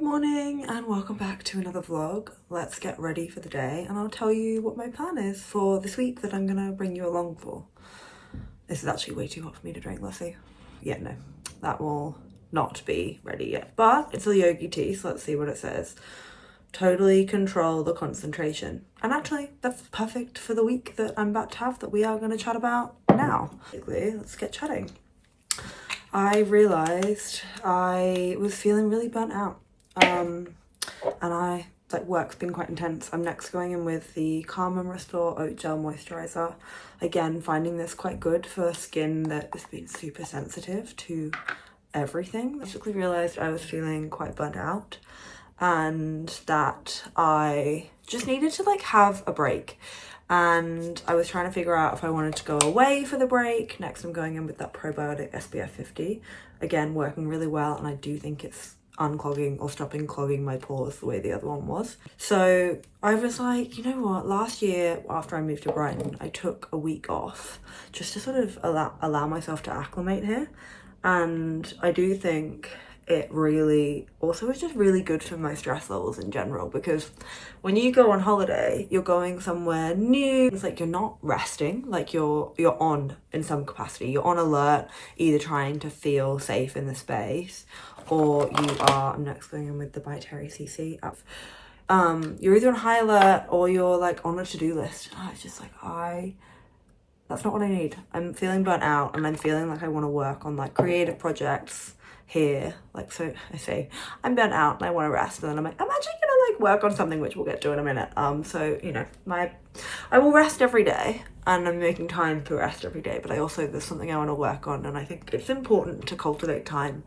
morning and welcome back to another vlog. Let's get ready for the day and I'll tell you what my plan is for this week that I'm gonna bring you along for. This is actually way too hot for me to drink, Lassie. Yeah, no, that will not be ready yet, but it's a yogi tea, so let's see what it says. Totally control the concentration. And actually that's perfect for the week that I'm about to have that we are going to chat about now. Let's get chatting. I realised I was feeling really burnt out. And work's been quite intense. I'm next going in with the Calm and Restore Oat Gel Moisturiser. Again, finding this quite good for skin that has been super sensitive to everything. I basically realised I was feeling quite burnt out and that I just needed to have a break. And I was trying to figure out if I wanted to go away for the break. Next I'm going in with that probiotic SPF 50. Again, working really well, and I do think it's unclogging or stopping clogging my pores the way the other one was. So I was like, you know what, last year after I moved to Brighton, I took a week off just to sort of allow myself to acclimate here. And I do think it really also is just really good for my stress levels in general, because when you go on holiday, you're going somewhere new. It's like you're not resting, like you're on in some capacity. You're on alert, either trying to feel safe in the space, or you are, I'm next going in with the By Terry CC up. You're either on high alert or you're on a to-do list. And it's just that's not what I need. I'm feeling burnt out and I'm feeling like I want to work on creative projects here. So I say I'm burnt out and I want to rest, and then I'm I'm actually gonna work on something which we'll get to in a minute. So you know, I will rest every day and I'm making time to rest every day, but there's something I want to work on, and I think it's important to cultivate time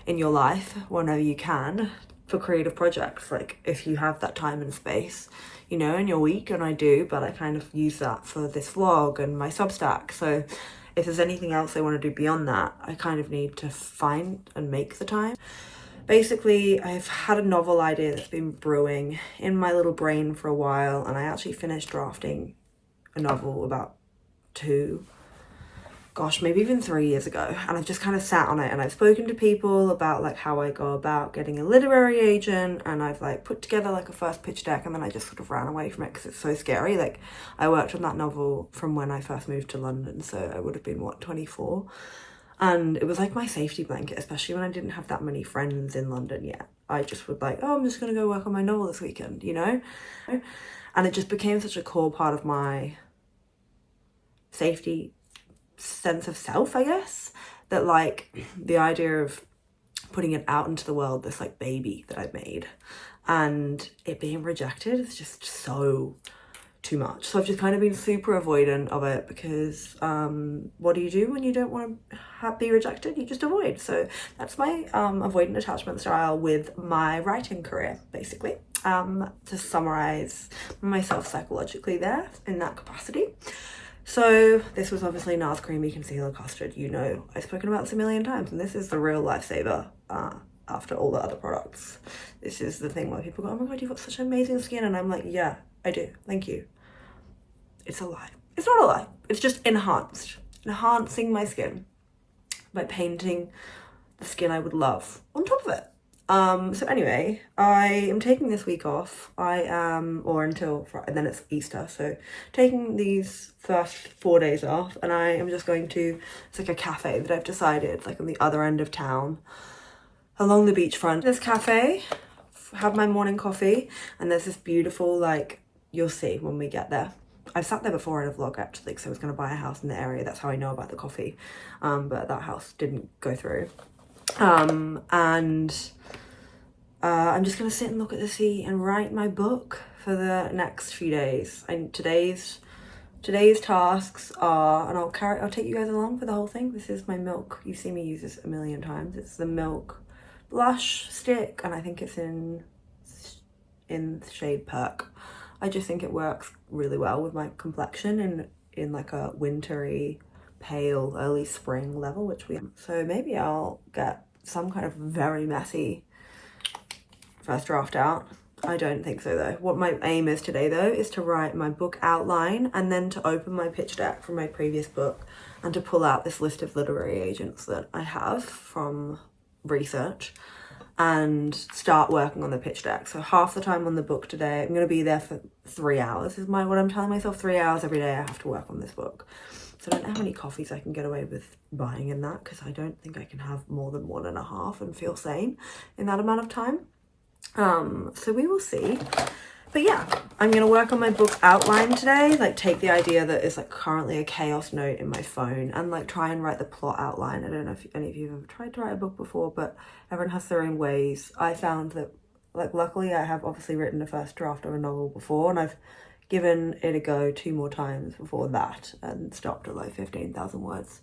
in your life whenever you can for creative projects, if you have that time and space, you know, in your week. And I do, but I kind of use that for this vlog and my Substack. So if there's anything else I want to do beyond that, I kind of need to find and make the time. Basically, I've had a novel idea that's been brewing in my little brain for a while, and I actually finished drafting a novel about maybe even 3 years ago, and I've just kind of sat on it, and I've spoken to people about how I go about getting a literary agent, and I've put together a first pitch deck, and then I just sort of ran away from it because it's so scary. I worked on that novel from when I first moved to London, so I would have been 24, and it was my safety blanket, especially when I didn't have that many friends in London yet. I just would I'm just gonna go work on my novel this weekend, you know, and it just became such a core part of my safety sense of self, I guess, that the idea of putting it out into the world, this baby that I've made, and it being rejected is just so too much. So I've just kind of been super avoidant of it, because what do you do when you don't want to be rejected? You just avoid. So that's my avoidant attachment style with my writing career, basically, to summarize myself psychologically there in that capacity. So this was obviously NARS Creamy Concealer Custard. You know, I've spoken about this a million times, and this is the real lifesaver after all the other products. This is the thing where people go, oh my god, you've got such amazing skin, and I'm like, yeah, I do, thank you. It's a lie. It's not a lie. It's just enhancing my skin by painting the skin I would love on top of it. So anyway, I am taking this week off. Or until Friday, and then it's Easter, so taking these first 4 days off, and I am just going to, it's a cafe that I've decided, on the other end of town, along the beachfront. This cafe, have my morning coffee, and there's this beautiful, you'll see when we get there. I've sat there before in a vlog actually, because I was going to buy a house in the area. That's how I know about the coffee, but that house didn't go through. I'm just gonna sit and look at the sea and write my book for the next few days. And today's tasks are, and I'll take you guys along for the whole thing. This is my Milk. You've seen me use this a million times. It's the Milk blush stick, and I think it's in the shade Perk. I just think it works really well with my complexion in a wintry, pale, early spring level, which we have. So maybe I'll get some kind of very messy first draft out. I don't think so though. What my aim is today though is to write my book outline, and then to open my pitch deck from my previous book, and to pull out this list of literary agents that I have from research, and start working on the pitch deck. So half the time on the book today, I'm going to be there for 3 hours is what I'm telling myself. 3 hours every day I have to work on this book. So I don't know how many coffees I can get away with buying in that, because I don't think I can have more than 1.5 and feel sane in that amount of time. So we will see. But yeah, I'm going to work on my book outline today, like take the idea that is like currently a chaos note in my phone and like try and write the plot outline. I don't know if any of you have ever tried to write a book before, but everyone has their own ways. I found that, like, luckily I have obviously written a first draft of a novel before, and I've given it a go 2 more times before that and stopped at like 15,000 words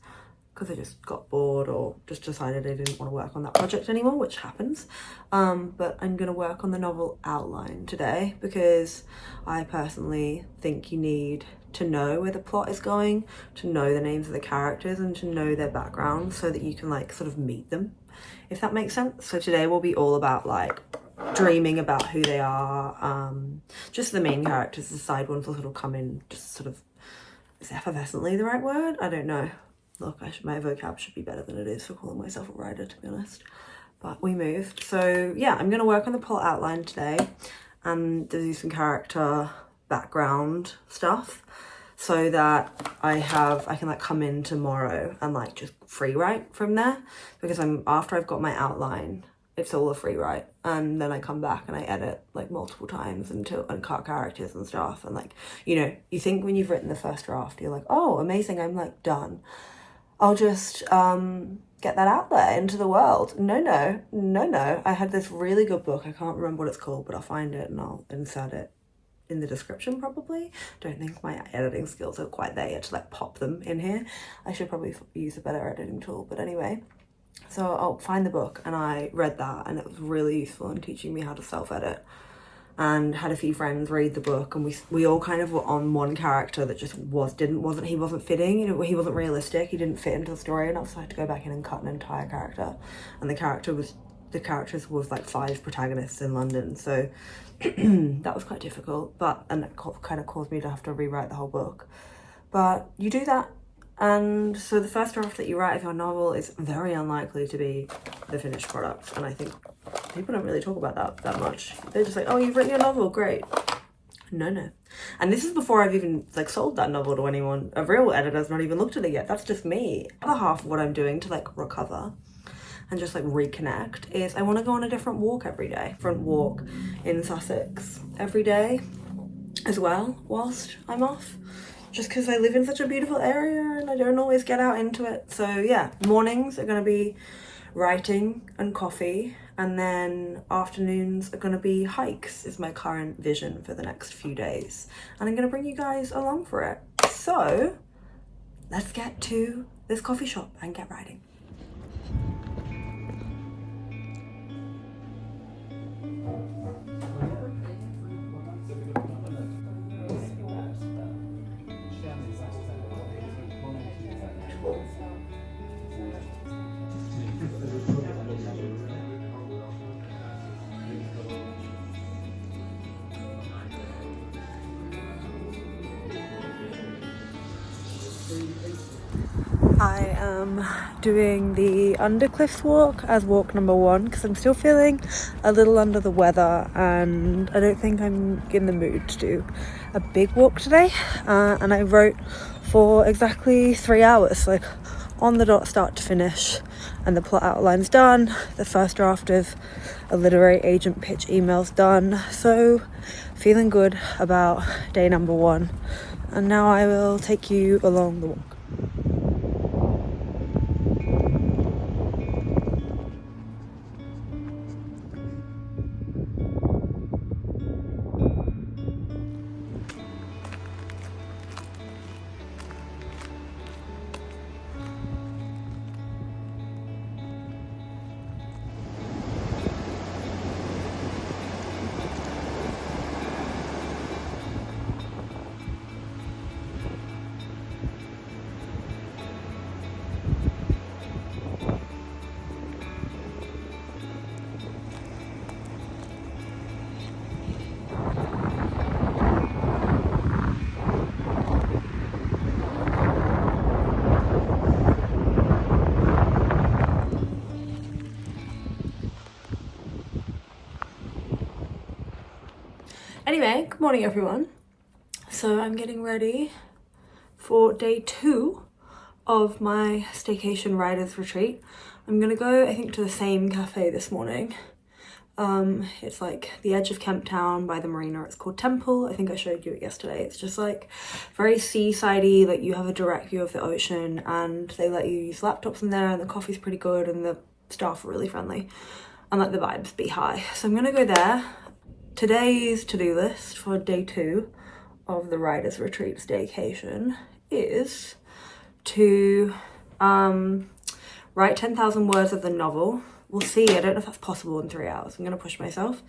because I just got bored or just decided I didn't want to work on that project anymore, which happens. But I'm going to work on the novel outline today because I personally think you need to know where the plot is going, to know the names of the characters and to know their backgrounds so that you can like sort of meet them, if that makes sense. So today will be all about like dreaming about who they are, just the main characters. The side ones will sort of come in just sort of, is effervescently the right word? I don't know. Look, my vocab should be better than it is for calling myself a writer, to be honest. But we moved. So yeah, I'm going to work on the plot outline today and do some character background stuff so that I can like come in tomorrow and like just free write from there, because after I've got my outline, it's all a free write, and then I come back and I edit like multiple times and cut characters and stuff. And like, you know, you think when you've written the first draft, you're like, oh, amazing, I'm like done. I'll just get that out there into the world. No. I had this really good book. I can't remember what it's called, but I'll find it and I'll insert it in the description probably. Don't think my editing skills are quite there yet to like pop them in here. I should probably use a better editing tool, but anyway. So I'll find the book, and I read that and it was really useful in teaching me how to self-edit, and had a few friends read the book, and we all kind of were on one character that just wasn't fitting, you know, he wasn't realistic, he didn't fit into the story, and I also had to go back in and cut an entire character. And the characters was like 5 protagonists in London, so that was quite difficult, and that kind of caused me to have to rewrite the whole book. But you do that. And so the first draft that you write of your novel is very unlikely to be the finished product. And I think people don't really talk about that much. They're just like, oh, you've written your novel, great. No. And this is before I've even like sold that novel to anyone. A real editor's not even looked at it yet. That's just me. The other half of what I'm doing to like recover and just like reconnect is I want to go on a different walk every day. Different walk in Sussex every day as well whilst I'm off. Just because I live in such a beautiful area and I don't always get out into it. So yeah, mornings are going to be writing and coffee, and then afternoons are going to be hikes is my current vision for the next few days. And I'm going to bring you guys along for it. So let's get to this coffee shop and get writing. I am doing the undercliff walk as walk number 1 because I'm still feeling a little under the weather and I don't think I'm in the mood to do a big walk today. And I wrote for exactly 3 hours, like on the dot, start to finish, and the plot outline's done. The first draft of a literary agent pitch email's done. So feeling good about day number 1. And now I will take you along the walk. Anyway, good morning everyone. So I'm getting ready for day 2 of my staycation riders retreat. I'm gonna go, I think, to the same cafe this morning. It's like the edge of Kemptown by the marina. It's called Temple. I think I showed you it yesterday. It's just like very seaside-y, like you have a direct view of the ocean, and they let you use laptops in there, and the coffee's pretty good and the staff are really friendly and like the vibes be high. So I'm gonna go there. Today's to-do list for day 2 of the riders retreat staycation is to write 10,000 words of the novel. We'll see, I don't know if that's possible in 3 hours. I'm gonna push myself.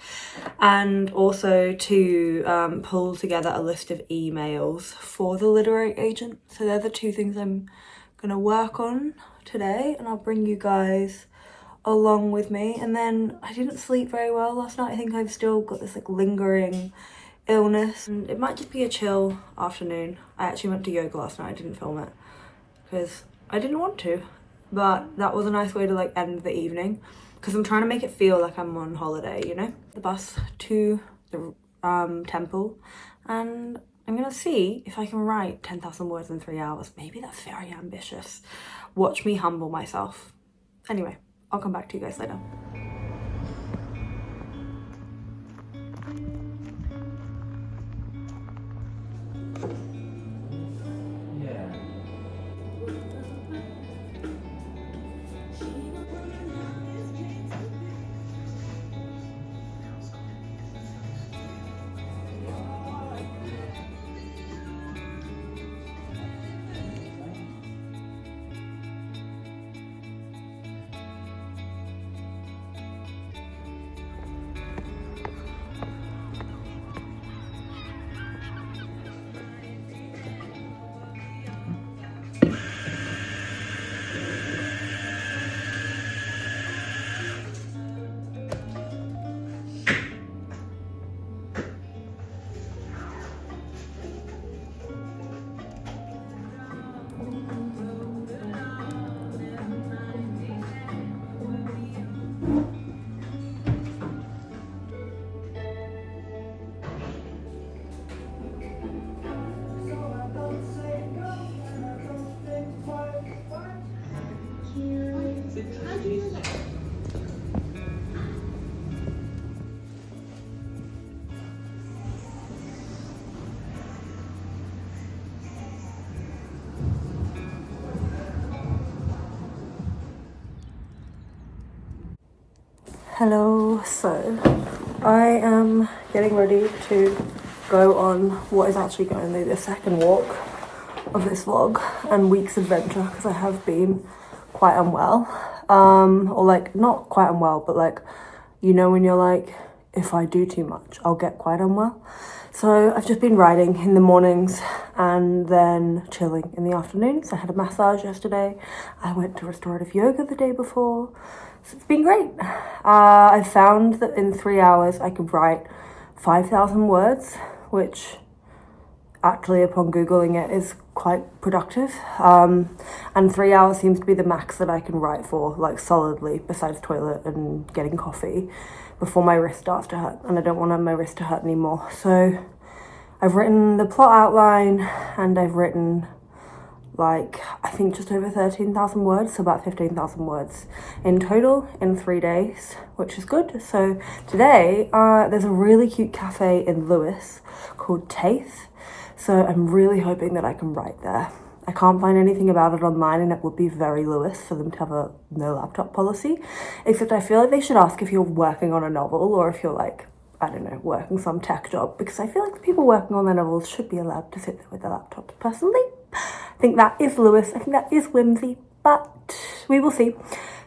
And also to pull together a list of emails for the literary agent. So they're the 2 things I'm gonna work on today, and I'll bring you guys along with me. And then I didn't sleep very well last night. I think I've still got this like lingering illness, and it might just be a chill afternoon. I actually went to yoga last night. I didn't film it because I didn't want to, but that was a nice way to like end the evening, because I'm trying to make it feel like I'm on holiday, you know? The bus to the temple, and I'm gonna see if I can write 10,000 words in 3 hours. Maybe that's very ambitious. Watch me humble myself. Anyway, I'll come back to you guys later. Hello, so I am getting ready to go on what is actually going to be the second walk of this vlog and week's adventure, because I have been quite unwell, or like not quite unwell, but like, you know, when you're like, if I do too much I'll get quite unwell. So I've just been riding in the mornings and then chilling in the afternoons. I had a massage yesterday. I went to restorative yoga the day before. So it's been great. I found that in 3 hours I could write 5,000 words, which actually upon Googling it is quite productive. And 3 hours seems to be the max that I can write for, like solidly, besides toilet and getting coffee, before my wrist starts to hurt. And I don't want my wrist to hurt anymore. So I've written the plot outline, and I've written like, I think just over 13,000 words, so about 15,000 words in total in 3 days, which is good. So today, there's a really cute cafe in Lewes called Taith. So I'm really hoping that I can write there. I can't find anything about it online, and it would be very Lewes for them to have a no laptop policy, except I feel like they should ask if you're working on a novel or if you're like, I don't know, working some tech job, because I feel like the people working on their novels should be allowed to sit there with their laptops. Personally, I think that is Lewes. I think that is whimsy, but we will see.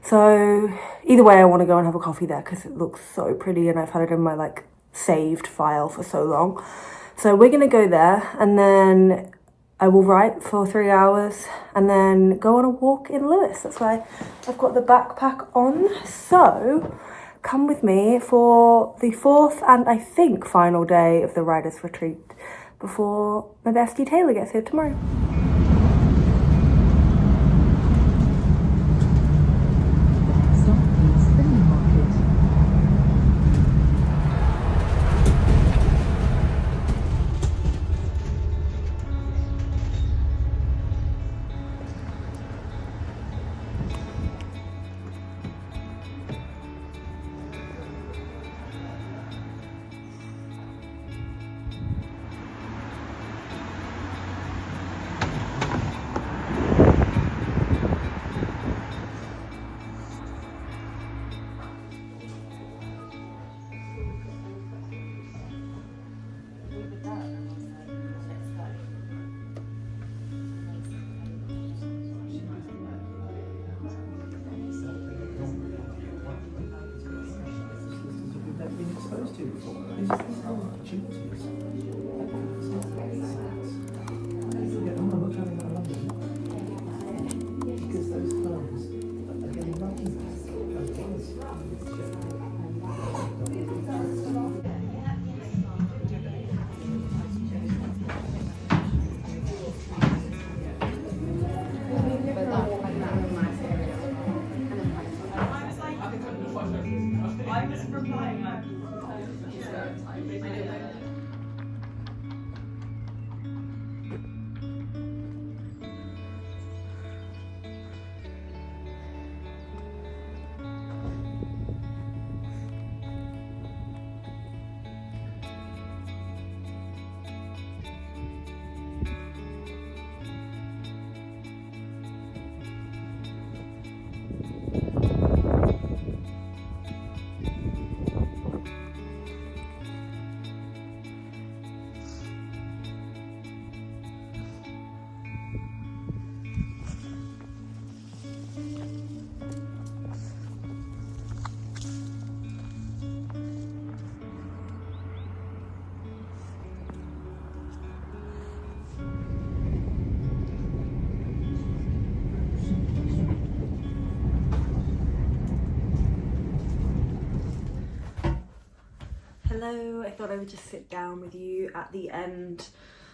So either way, I want to go and have a coffee there because it looks so pretty, and I've had it in my like saved file for so long. So we're gonna go there, and then I will write for 3 hours and then go on a walk in Lewes. That's why I've got the backpack on. So come with me for the 4th and I think final day of the riders retreat before my bestie Taylor gets here tomorrow. Hello, I thought I would just sit down with you at the end.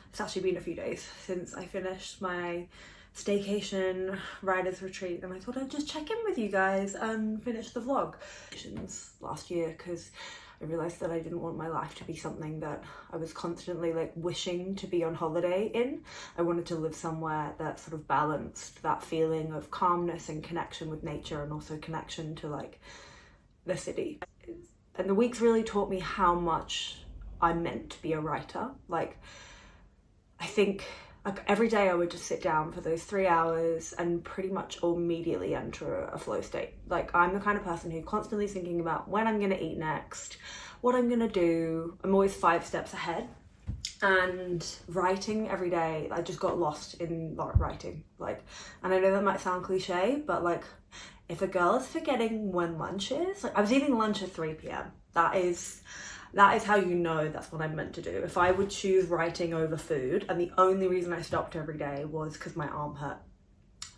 It's actually been a few days since I finished my staycation writer's retreat, and I thought I'd just check in with you guys and finish the vlog. Last year, because I realised that I didn't want my life to be something that I was constantly like wishing to be on holiday in. I wanted to live somewhere that sort of balanced that feeling of calmness and connection with nature, and also connection to like the city. And the weeks really taught me how much I meant to be a writer. Like, I think like every day I would just sit down for those 3 hours and pretty much immediately enter a flow state. Like, I'm the kind of person who constantly thinking about when I'm gonna eat next, what I'm gonna do. I'm always 5 steps ahead. And writing every day, I just got lost in writing. Like, and I know that might sound cliche, but like, if a girl is forgetting when lunch is, like I was eating lunch at 3 p.m. That is how you know that's what I'm meant to do. If I would choose writing over food, and the only reason I stopped every day was because my arm hurt.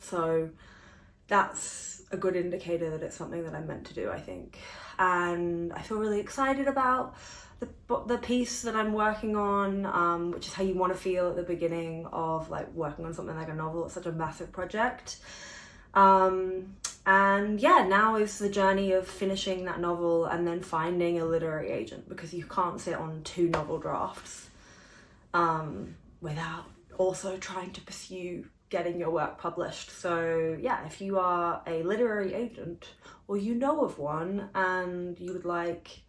So that's a good indicator that it's something that I'm meant to do, I think. And I feel really excited about the piece that I'm working on, which is how you want to feel at the beginning of like working on something like a novel. It's such a massive project. And yeah, now is the journey of finishing that novel and then finding a literary agent, because you can't sit on 2 novel drafts without also trying to pursue getting your work published. So yeah, if you are a literary agent or you know of one and you would like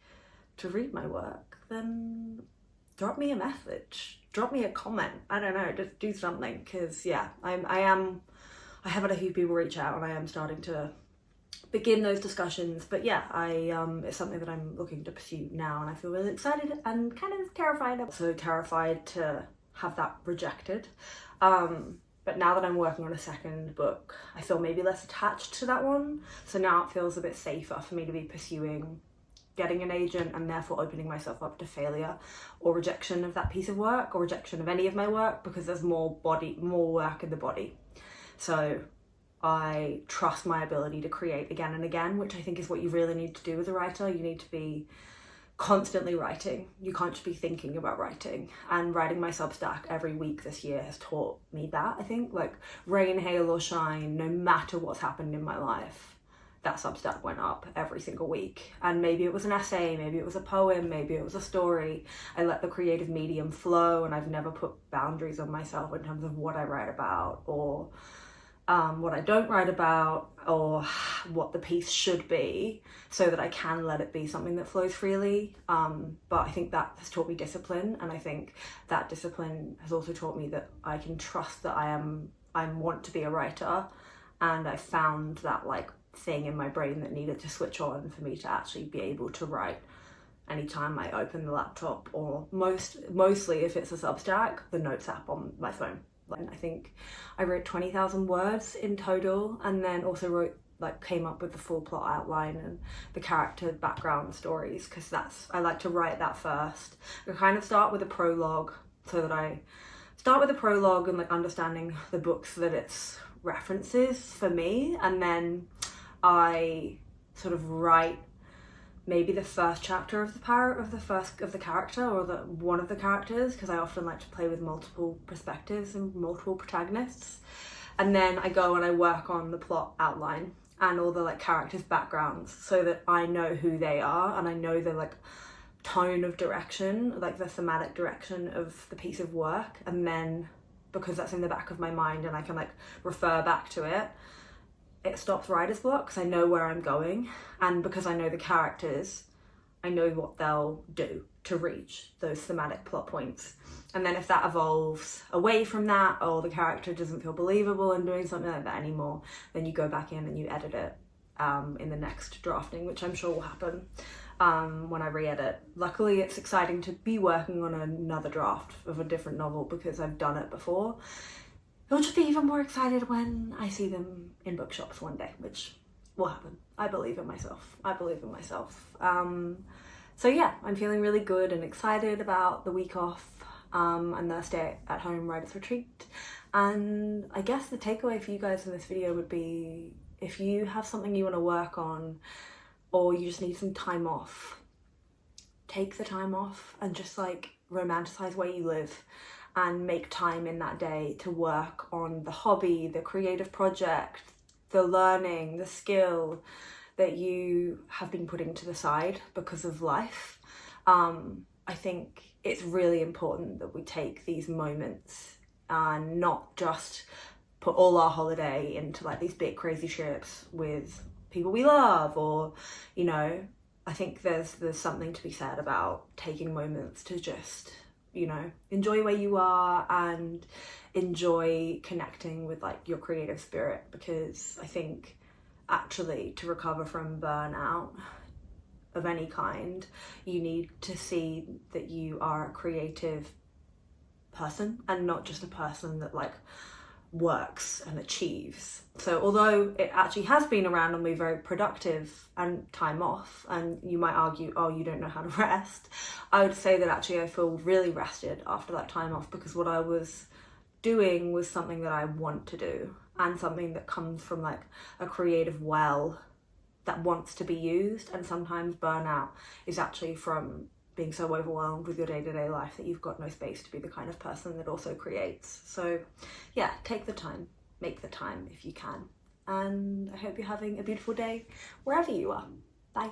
to read my work, then drop me a message, drop me a comment, I don't know, just do something, because yeah, I have had a few people reach out and I am starting to begin those discussions. But yeah, it's something that I'm looking to pursue now, and I feel really excited and kind of terrified. I'm so terrified to have that rejected. But now that I'm working on a second book, I feel maybe less attached to that one. So now it feels a bit safer for me to be pursuing getting an agent, and therefore opening myself up to failure or rejection of that piece of work, or rejection of any of my work, because there's more work in the body. So I trust my ability to create again and again, which I think is what you really need to do as a writer. You need to be constantly writing. You can't just be thinking about writing. And writing my Substack every week this year has taught me that, I think. Like, rain, hail or shine, no matter what's happened in my life, that Substack went up every single week. And maybe it was an essay, maybe it was a poem, maybe it was a story. I let the creative medium flow, and I've never put boundaries on myself in terms of what I write about, or what I don't write about, or what the piece should be, so that I can let it be something that flows freely. But I think that has taught me discipline, and I think that discipline has also taught me that I can trust that I want to be a writer, and I found that like thing in my brain that needed to switch on for me to actually be able to write anytime I open the laptop, or mostly if it's a Substack, the notes app on my phone. I think I wrote 20,000 words in total, and then also wrote like came up with the full plot outline and the character background stories, because I like to write that first. I kind of start with a prologue, so that I start with a prologue and like understanding the books that it's references for me, and then I sort of write maybe the first chapter of the character, or one of the characters, because I often like to play with multiple perspectives and multiple protagonists. And then I go and I work on the plot outline and all the like characters' backgrounds, so that I know who they are and I know the like tone of direction, like the thematic direction of the piece of work. And then because that's in the back of my mind and I can like refer back to it, it stops writer's block, because I know where I'm going, and because I know the characters, I know what they'll do to reach those thematic plot points. And then if that evolves away from that, or the character doesn't feel believable in doing something like that anymore, then you go back in and you edit it in the next drafting, which I'm sure will happen when I re-edit. Luckily, it's exciting to be working on another draft of a different novel, because I've done it before. I'll just be even more excited when I see them in bookshops one day, which will happen. I believe in myself. So yeah, I'm feeling really good and excited about the week off and the stay at home writers retreat. And I guess the takeaway for you guys in this video would be, if you have something you want to work on, or you just need some time off, take the time off and just like romanticize where you live, and make time in that day to work on the hobby, the creative project, the learning, the skill that you have been putting to the side because of life. I think it's really important that we take these moments and not just put all our holiday into like these big crazy trips with people we love, or, you know, I think there's something to be said about taking moments to just, you know, enjoy where you are and enjoy connecting with like your creative spirit, because I think actually to recover from burnout of any kind, you need to see that you are a creative person and not just a person that like works and achieves. So although it actually has been around and we're very productive and time off, and you might argue, oh, you don't know how to rest, I would say that actually I feel really rested after that time off, because what I was doing was something that I want to do, and something that comes from like a creative well that wants to be used. And sometimes burnout is actually from being so overwhelmed with your day-to-day life that you've got no space to be the kind of person that also creates. So yeah, take the time, make the time if you can. And I hope you're having a beautiful day wherever you are. Bye.